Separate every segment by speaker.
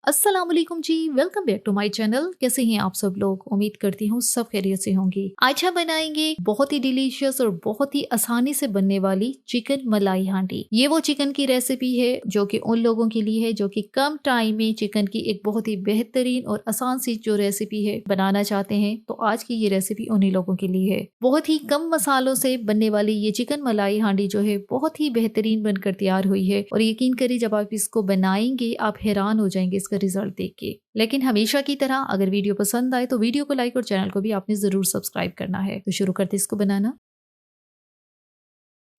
Speaker 1: अस्सलाम वालेकुम जी। Welcome back to my channel. कैसे हैं आप सब लोग? उम्मीद करती हूँ सब खैरियत से होंगे। आज हम बनाएंगे बहुत ही डिलीशियस और बहुत ही आसानी से बनने वाली चिकन मलाई हांडी। ये वो चिकन की रेसिपी है जो कि उन लोगों के लिए है जो कि कम टाइम में चिकन की एक बहुत ही बेहतरीन और आसान सी जो रेसिपी है बनाना चाहते हैं। तो आज की ये रेसिपी उन्हीं लोगों के लिए है। बहुत ही कम मसालों से बनने वाली ये चिकन मलाई हांडी जो है बहुत ही बेहतरीन बनकर तैयार हुई है और यकीन करिए जब आप इसको बनाएंगे आप हैरान हो जाएंगे इसका रिजल्ट देख के। लेकिन हमेशा की तरह अगर वीडियो पसंद आए तो वीडियो को लाइक और चैनल को भी आपने जरूर सब्सक्राइब करना है। तो शुरू करते इसको बनाना।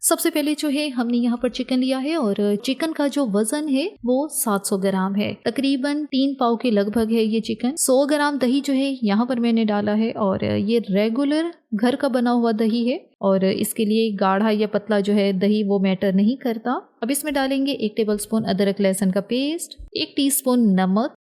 Speaker 1: सबसे पहले जो है हमने यहाँ पर चिकन लिया है और चिकन का जो वजन है वो 700 ग्राम है। तकरीबन 3 पाव के लगभग है ये चिकन। 100 ग्राम दही जो है यहाँ पर मैंने डाला है और ये रेगुलर घर का बना हुआ दही है और इसके लिए गाढ़ा या पतला जो है दही वो मैटर नहीं करता। अब इसमें डालेंगे 1 टेबलस्पून अदरक लहसुन का पेस्ट, 1 टीस्पून नमक।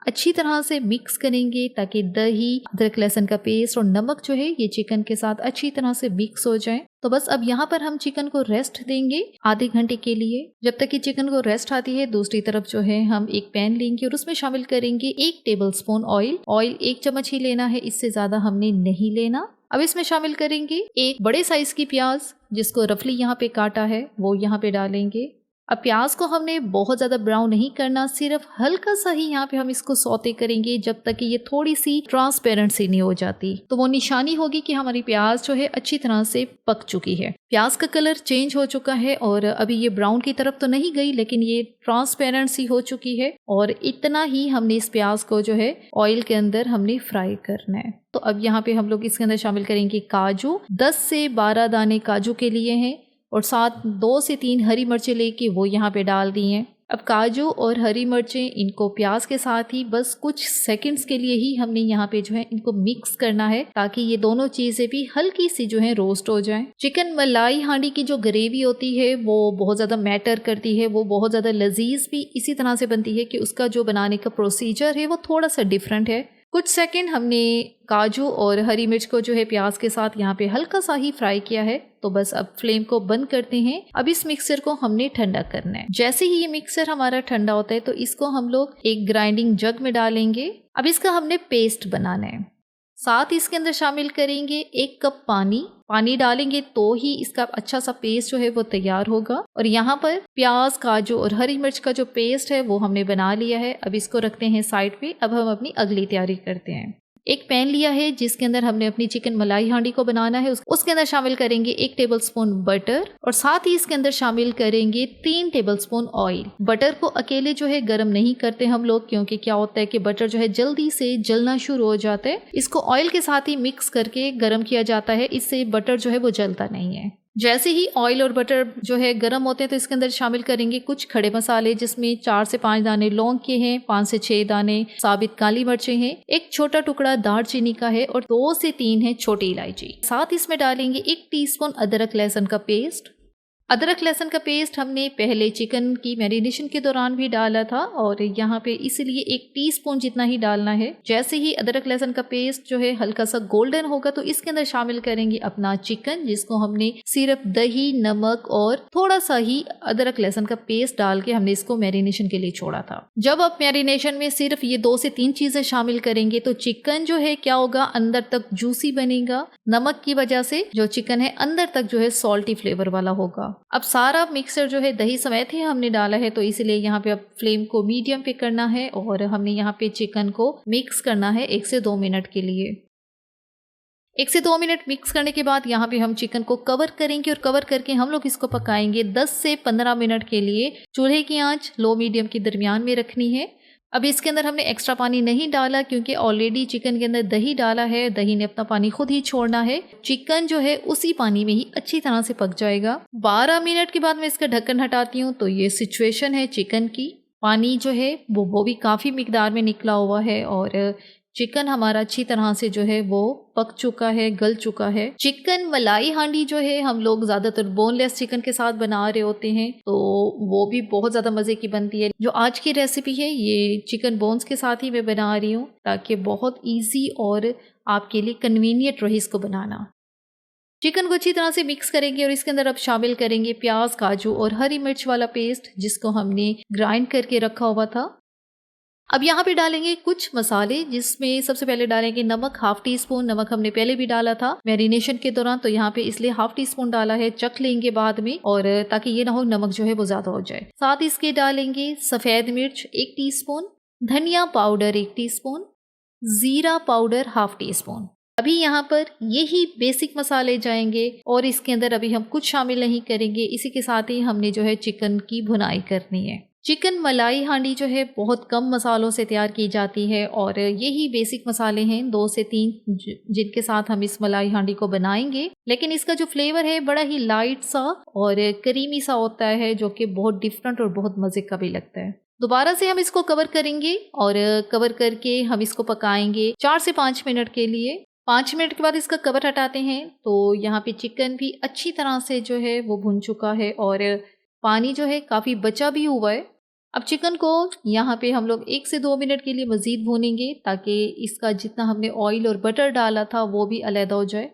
Speaker 1: अच्छी तरह से मिक्स करेंगे ताकि दही, अदरक लहसुन का पेस्ट और नमक जो है ये चिकन के साथ अच्छी तरह से मिक्स हो जाए। तो बस अब यहाँ पर हम चिकन को रेस्ट देंगे आधे घंटे के लिए। जब तक कि चिकन को रेस्ट आती है दूसरी तरफ जो है हम एक पैन लेंगे और उसमें शामिल करेंगे 1 टेबलस्पून ऑयल। ऑयल 1 चम्मच ही लेना है, इससे ज्यादा हमने नहीं लेना। अब इसमें शामिल करेंगे एक बड़े साइज की प्याज जिसको रफली यहाँ पे काटा है वो यहाँ पे डालेंगे। अब प्याज को हमने बहुत ज़्यादा ब्राउन नहीं करना, सिर्फ हल्का सा ही यहाँ पे हम इसको सौते करेंगे जब तक कि ये थोड़ी सी ट्रांसपेरेंट सी नहीं हो जाती। तो वो निशानी होगी कि हमारी प्याज जो है अच्छी तरह से पक चुकी है। प्याज का कलर चेंज हो चुका है और अभी ये ब्राउन की तरफ तो नहीं गई लेकिन ये ट्रांसपेरेंट सी हो चुकी है और इतना ही हमने इस प्याज को जो है ऑयल के अंदर हमने फ्राई करना है। तो अब यहाँ पे हम लोग इसके अंदर शामिल करेंगे काजू। 10 से 12 दाने काजू के लिए हैं और साथ 2 से 3 हरी मिर्चें लेके वो यहाँ पे डाल दी हैं। अब काजू और हरी मिर्चें इनको प्याज के साथ ही बस कुछ सेकंड्स के लिए ही हमने यहाँ पे जो है इनको मिक्स करना है ताकि ये दोनों चीजें भी हल्की सी जो है रोस्ट हो जाएं। चिकन मलाई हांडी की जो ग्रेवी होती है वो बहुत ज्यादा मैटर करती है, वो बहुत ज्यादा लजीज भी इसी तरह से बनती है कि उसका जो बनाने का प्रोसीजर है वो थोड़ा सा डिफरेंट है। कुछ सेकंड हमने काजू और हरी मिर्च को जो है प्याज के साथ यहाँ पे हल्का सा ही फ्राई किया है। तो बस अब फ्लेम को बंद करते हैं। अब इस मिक्सर को हमने ठंडा करना है। जैसे ही ये मिक्सर हमारा ठंडा होता है तो इसको हम लोग एक ग्राइंडिंग जग में डालेंगे। अब इसका हमने पेस्ट बनाना है। साथ ही इसके अंदर शामिल करेंगे 1 कप पानी। पानी डालेंगे तो ही इसका अच्छा सा पेस्ट जो है वो तैयार होगा। और यहाँ पर प्याज, काजू और हरी मिर्च का जो पेस्ट है वो हमने बना लिया है। अब इसको रखते हैं साइड पे। अब हम अपनी अगली तैयारी करते हैं। एक पैन लिया है जिसके अंदर हमने अपनी चिकन मलाई हांडी को बनाना है। उसके अंदर शामिल करेंगे 1 टेबलस्पून बटर और साथ ही इसके अंदर शामिल करेंगे 3 टेबलस्पून ऑयल। बटर को अकेले जो है गर्म नहीं करते हम लोग क्योंकि क्या होता है कि बटर जो है जल्दी से जलना शुरू हो जाता है। इसको ऑयल के साथ ही मिक्स करके गर्म किया जाता है, इससे बटर जो है वो जलता नहीं है। जैसे ही ऑयल और बटर जो है गर्म होते हैं तो इसके अंदर शामिल करेंगे कुछ खड़े मसाले जिसमें 4 से 5 दाने लौंग के हैं, 5 से 6 दाने साबित काली मिर्चें हैं, 1 छोटा टुकड़ा दालचीनी का है और 2 से 3 है छोटी इलायची। साथ इसमें डालेंगे 1 टीस्पून अदरक लहसुन का पेस्ट। अदरक लहसुन का पेस्ट हमने पहले चिकन की मैरिनेशन के दौरान भी डाला था और यहाँ पे इसलिए 1 टीस्पून जितना ही डालना है। जैसे ही अदरक लहसुन का पेस्ट जो है हल्का सा गोल्डन होगा तो इसके अंदर शामिल करेंगे अपना चिकन जिसको हमने सिर्फ दही, नमक और थोड़ा सा ही अदरक लहसुन का पेस्ट डाल के हमने इसको मैरिनेशन के लिए छोड़ा था। जब आप मैरिनेशन में सिर्फ ये 2 से 3 चीजें शामिल करेंगे तो चिकन जो है क्या होगा, अंदर तक जूसी बनेगा। नमक की वजह से जो चिकन है अंदर तक जो है सॉल्टी फ्लेवर वाला होगा। अब सारा मिक्सर जो है दही समेत ही हमने डाला है तो इसलिए यहाँ पे अब फ्लेम को मीडियम पे करना है और हमने यहाँ पे चिकन को मिक्स करना है 1 से 2 मिनट के लिए। 1 से 2 मिनट मिक्स करने के बाद यहाँ पे हम चिकन को कवर करेंगे और कवर करके हम लोग इसको पकाएंगे 10 से 15 मिनट के लिए। चूल्हे की आंच लो मीडियम के दरमियान में रखनी है। अब इसके अंदर हमने एक्स्ट्रा पानी नहीं डाला क्योंकि ऑलरेडी चिकन के अंदर दही डाला है, दही ने अपना पानी खुद ही छोड़ना है। चिकन जो है उसी पानी में ही अच्छी तरह से पक जाएगा। 12 मिनट के बाद मैं इसका ढक्कन हटाती हूँ तो ये सिचुएशन है चिकन की। पानी जो है वो भी काफ़ी मिकदार में निकला हुआ है और चिकन हमारा अच्छी तरह से जो है वो पक चुका है, गल चुका है। चिकन मलाई हांडी जो है हम लोग ज्यादातर बोनलेस चिकन के साथ बना रहे होते हैं तो वो भी बहुत ज्यादा मजे की बनती है। जो आज की रेसिपी है ये चिकन बोन्स के साथ ही मैं बना रही हूँ ताकि बहुत इजी और आपके लिए कन्वीनियंट रहे इसको बनाना। चिकन को अच्छी तरह से मिक्स करेंगे और इसके अंदर अब शामिल करेंगे प्याज, काजू और हरी मिर्च वाला पेस्ट जिसको हमने ग्राइंड करके रखा हुआ था। अब यहाँ पे डालेंगे कुछ मसाले, जिसमें सबसे पहले डालेंगे नमक, हाफ टी स्पून। नमक हमने पहले भी डाला था मैरिनेशन के दौरान, तो यहाँ पे इसलिए हाफ टी स्पून डाला है, चख लेंगे बाद में, और ताकि ये ना हो नमक जो है वो ज्यादा हो जाए। साथ इसके डालेंगे सफेद मिर्च 1 टीस्पून, धनिया पाउडर 1 टीस्पून, जीरा पाउडर हाफ टी स्पून। अभी यहाँ पर यही बेसिक मसाले जाएंगे और इसके अंदर अभी हम कुछ शामिल नहीं करेंगे। इसी के साथ ही हमने जो है चिकन की भुनाई करनी है। चिकन मलाई हांडी जो है बहुत कम मसालों से तैयार की जाती है और यही बेसिक मसाले हैं 2 से 3 जिनके साथ हम इस मलाई हांडी को बनाएंगे। लेकिन इसका जो फ्लेवर है बड़ा ही लाइट सा और क्रीमी सा होता है, जो कि बहुत डिफरेंट और बहुत मजे का भी लगता है। दोबारा से हम इसको कवर करेंगे और कवर करके हम इसको पकाएंगे 4 से 5 मिनट के लिए। 5 मिनट के बाद इसका कवर हटाते हैं तो यहाँ पे चिकन भी अच्छी तरह से जो है वो भुन चुका है और पानी जो है काफ़ी बचा भी हुआ है। अब चिकन को यहाँ पे हम लोग 1 से 2 मिनट के लिए मज़ीद भूनेंगे ताकि इसका जितना हमने ऑयल और बटर डाला था वो भी अलग हो जाए।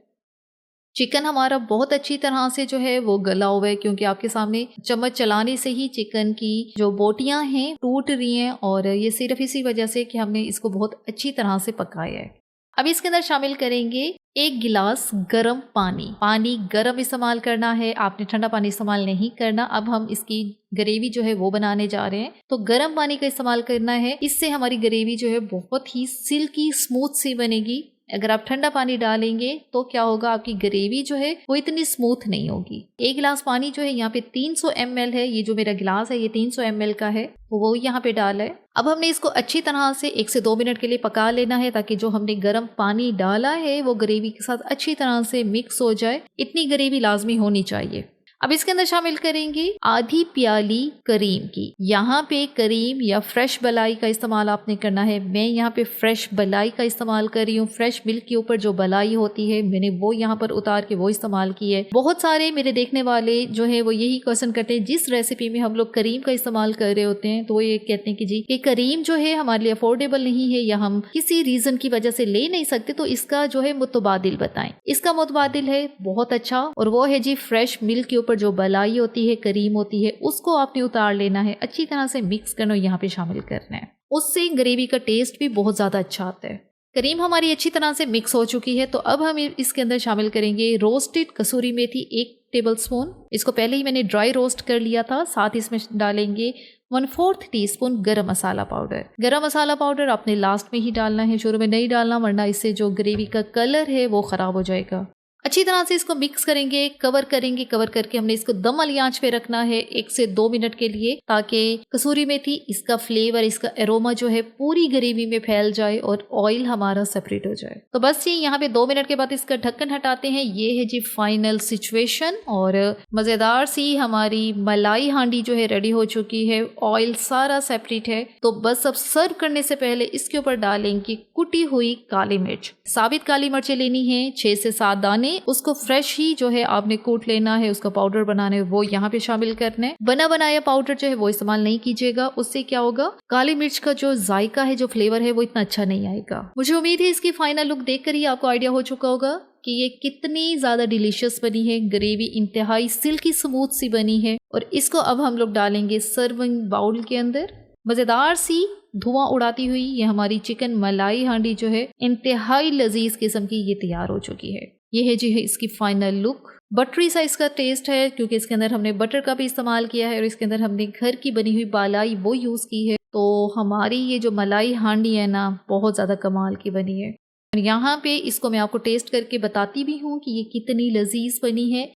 Speaker 1: चिकन हमारा बहुत अच्छी तरह से जो है वो गला हुआ है, क्योंकि आपके सामने चम्मच चलाने से ही चिकन की जो बोटियां हैं टूट रही हैं, और ये सिर्फ इसी वजह से कि हमने इसको बहुत अच्छी तरह से पकाया है। अब इसके अंदर शामिल करेंगे 1 गिलास गर्म पानी। पानी गर्म इस्तेमाल करना है, आपने ठंडा पानी इस्तेमाल नहीं करना। अब हम इसकी ग्रेवी जो है वो बनाने जा रहे हैं, तो गर्म पानी का इस्तेमाल करना है। इससे हमारी ग्रेवी जो है बहुत ही सिल्की स्मूथ सी बनेगी। अगर आप ठंडा पानी डालेंगे तो क्या होगा, आपकी ग्रेवी जो है वो इतनी स्मूथ नहीं होगी। 1 गिलास पानी जो है यहाँ पे 300 ml है। ये जो मेरा गिलास है ये 300 ml का है, वो यहाँ पे डाला है। अब हमने इसको अच्छी तरह से 1 से 2 मिनट के लिए पका लेना है ताकि जो हमने गर्म पानी डाला है वो ग्रेवी के साथ अच्छी तरह से मिक्स हो जाए। इतनी ग्रेवी लाजमी होनी चाहिए। अब इसके अंदर शामिल करेंगे आधी प्याली करीम की। यहाँ पे करीम या फ्रेश बलाई का इस्तेमाल आपने करना है। मैं यहाँ पे फ्रेश बलाई का इस्तेमाल कर रही हूँ। फ्रेश मिल्क के ऊपर जो बलाई होती है मैंने वो यहाँ पर उतार के वो इस्तेमाल की है। बहुत सारे मेरे देखने वाले जो है वो यही क्वेश्चन करते हैं, जिस रेसिपी में हम लोग करीम का इस्तेमाल कर रहे होते हैं तो वो ये कहते हैं कि जी ये करीम जो है हमारे लिए अफोर्डेबल नहीं है या हम किसी रीजन की वजह से ले नहीं सकते, तो इसका जो है मुतबादिल बताएं। इसका मुतबादिल है बहुत अच्छा, और वो है जी फ्रेश मिल्क के पर जो बलाई होती है, करीम होती है, उसको आपने उतार लेना है, अच्छी तरह से मिक्स करना, यहाँ पे शामिल करना है। उससे ग्रेवी का टेस्ट भी बहुत ज़्यादा अच्छा आता है। करीम हमारी अच्छी तरह से मिक्स हो चुकी है, तो अब हम इसके अंदर शामिल करेंगे रोस्टेड कसूरी मेथी 1 टेबलस्पून। इसको पहले ही मैंने ड्राई रोस्ट कर लिया था। साथ ही इसमें डालेंगे 1/4 टीस्पून गरम मसाला पाउडर। गरम मसाला पाउडर आपने लास्ट में ही डालना है, शुरू में नहीं डालना, वरना इससे जो ग्रेवी का कलर है वो ख़राब हो जाएगा। अच्छी तरह से इसको मिक्स करेंगे, कवर करेंगे। कवर करके हमने इसको दम वाली आंच पे रखना है 1 से 2 मिनट के लिए, ताकि कसूरी मेथी इसका फ्लेवर, इसका एरोमा जो है पूरी ग्रेवी में फैल जाए और ऑयल हमारा सेपरेट हो जाए। तो बस ये यहाँ पे 2 मिनट के बाद इसका ढक्कन हटाते हैं। ये है जी फाइनल सिचुएशन, और मज़ेदार सी हमारी मलाई हांडी जो है रेडी हो चुकी है। ऑयल सारा सेपरेट है। तो बस अब सर्व करने से पहले इसके ऊपर डालेंगे कुटी हुई काली मिर्च। साबित काली मिर्चें लेनी है 6 से 7 दाने। उसको फ्रेश ही जो है आपने कूट लेना है, उसका पाउडर बनाना है, वो यहाँ पे शामिल करना है। बना बनाया पाउडर जो है वो इस्तेमाल नहीं कीजिएगा, उससे क्या होगा, काली मिर्च का जो जायका है, जो फ्लेवर है, वो इतना अच्छा नहीं आएगा। मुझे उम्मीद है इसकी फाइनल लुक देखकर ही आपको आइडिया हो चुका होगा कि ये कितनी ज्यादा डिलीशियस बनी है। ग्रेवी इंतहाई सिल्की स्मूथ सी बनी है, और इसको अब हम लोग डालेंगे सर्विंग बाउल के अंदर। मजेदार सी धुआं उड़ाती हुई ये हमारी चिकन मलाई हांडी जो है इंतहाई लजीज किस्म की ये तैयार हो चुकी है। ये है जी है इसकी फाइनल लुक। बटरी सा इसका टेस्ट है, क्योंकि इसके अंदर हमने बटर का भी इस्तेमाल किया है और इसके अंदर हमने घर की बनी हुई बालाई वो यूज़ की है। तो हमारी ये जो मलाई हांडी है ना, बहुत ज़्यादा कमाल की बनी है। और यहाँ पे इसको मैं आपको टेस्ट करके बताती भी हूँ कि ये कितनी लजीज बनी है।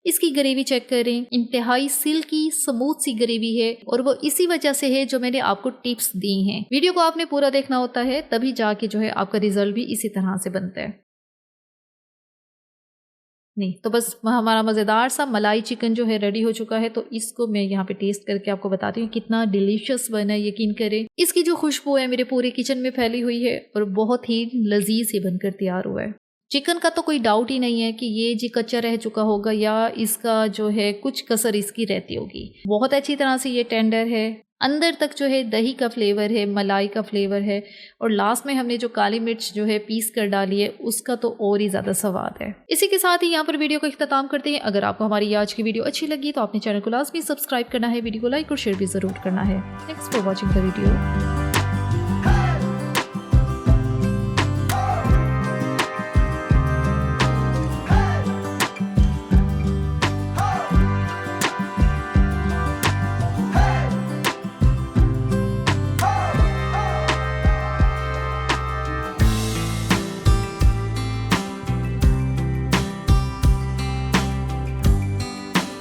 Speaker 1: इसकी ग्रेवी चेक करें, इंतहाई सिल्की स्मूथ सी ग्रेवी है, और वो इसी वजह से है जो मैंने आपको टिप्स दी हैं। वीडियो को आपने पूरा देखना होता है, तभी जाके जो है आपका रिजल्ट भी इसी तरह से बनता है। नहीं तो बस हमारा मज़ेदार सा मलाई चिकन जो है रेडी हो चुका है। तो इसको मैं यहाँ पे टेस्ट करके आपको बताती हूँ कितना डिलीशियस बना है। यकीन करें, इसकी जो खुशबू है मेरे पूरे किचन में फैली हुई है, और बहुत ही लजीज ये बनकर तैयार हुआ है। चिकन का तो कोई डाउट ही नहीं है कि ये जी कच्चा रह चुका होगा या इसका जो है कुछ कसर इसकी रहती होगी। बहुत अच्छी तरह से ये टेंडर है, अंदर तक जो है दही का फ्लेवर है, मलाई का फ्लेवर है, और लास्ट में हमने जो काली मिर्च जो है पीस कर डाली है उसका तो और ही ज़्यादा स्वाद है। इसी के साथ ही यहाँ पर वीडियो को इख्तिताम करते हैं। अगर आपको हमारी आज की वीडियो अच्छी लगी तो आपने चैनल को लाजमी सब्सक्राइब करना है, वीडियो को लाइक और शेयर भी ज़रूर करना है। Thanks for watching the video.